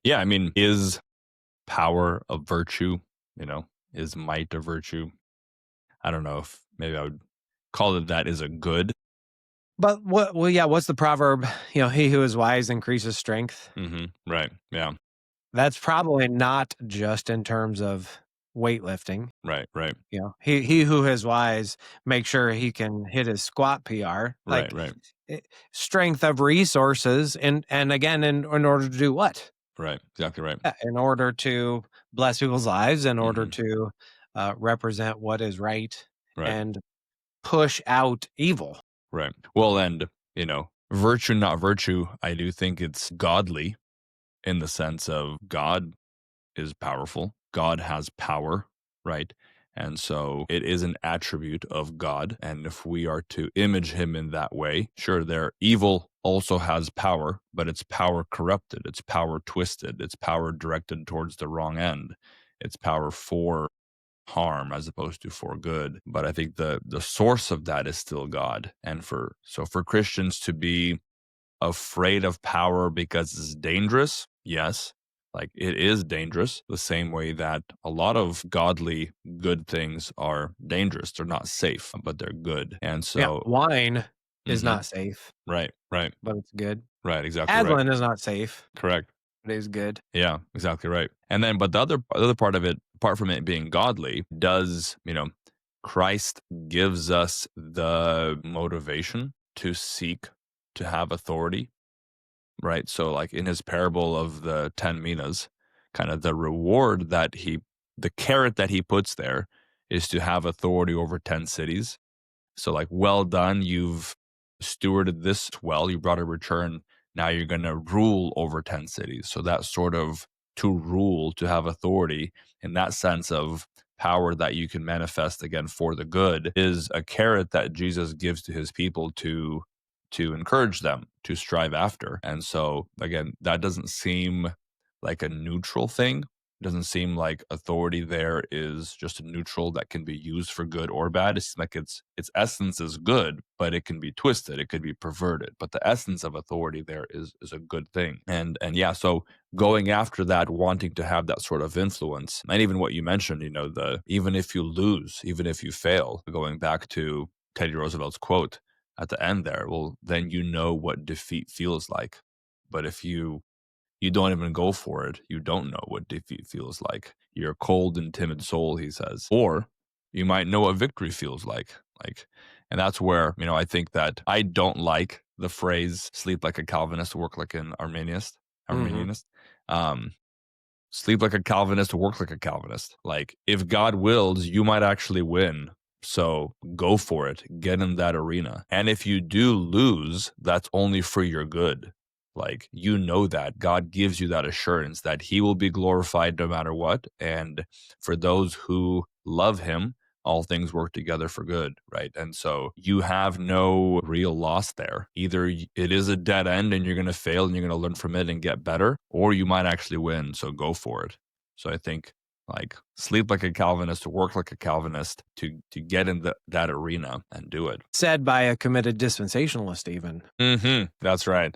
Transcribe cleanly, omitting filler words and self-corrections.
Yeah, I mean, is power a virtue? You know, is might a virtue? I don't know if maybe I would call it that is a good. But yeah, what's the proverb? He who is wise increases strength. Right. Yeah. That's probably not just in terms of weightlifting. Right. Right. He who is wise makes sure he can hit his squat PR. Right. Like Right. strength of resources, and again, in order to do what? Right. Exactly right. In order to bless people's lives, in order hmm to represent what is right Right. and push out evil. Right. Well, and virtue, not virtue. I do think it's godly in the sense of God is powerful. God has power, right? And so it is an attribute of God. And if we are to image him in that way, sure, their evil also has power, but it's power corrupted, it's power twisted, it's power directed towards the wrong end. It's power for harm as opposed to for good. But I think the source of that is still God. And for Christians to be afraid of power because it's dangerous? Yes. Like it is dangerous, the same way that a lot of godly good things are dangerous. They're not safe, but they're good. And Yeah, so, wine is mhm, not safe, right, right, but it's good. right, exactly right. Aslan is not safe, Correct. but it is good. Yeah, exactly right. And then, but the other part of it, apart from it being godly, does Christ gives us the motivation to seek to have authority. Right, so, like, in his parable of the 10 minas, kind of the carrot that he puts there is to have authority over 10 cities. So, like, "Well done, you've stewarded this well, you brought a return, now you're gonna rule over 10 cities." So that sort of to rule, to have authority, in that sense of power that you can manifest, again, for the good, is a carrot that Jesus gives to his people to encourage them to strive after. And so, again, that doesn't seem like a neutral thing. It doesn't seem like authority there is just a neutral that can be used for good or bad. It's like its essence is good, but it can be twisted, it could be perverted. But the essence of authority there is a good thing. And yeah, so going after that, wanting to have that sort of influence, and even what you mentioned, the even if you lose, even if you fail, going back to Teddy Roosevelt's quote at the end there, well, then you know what defeat feels like. But if you don't even go for it, you don't know what defeat feels like. You're a cold and timid soul, he says. Or you might know what victory feels like. And that's where, I think that I don't like the phrase sleep like a Calvinist, work like an Arminianist. Mhm. Arminianist. Um, Sleep like a Calvinist, work like a Calvinist. Like, if God wills, you might actually win. So go for it. Get in that arena. And if you do lose, that's only for your good. Like, that God gives you that assurance that he will be glorified no matter what. And for those who love him, all things work together for good, right? And so you have no real loss there. Either it is a dead end and you're going to fail and you're going to learn from it and get better, or you might actually win. So go for it. So I think, like, sleep like a Calvinist, work like a Calvinist, to get in that arena and do it. Said by a committed dispensationalist even. That's right.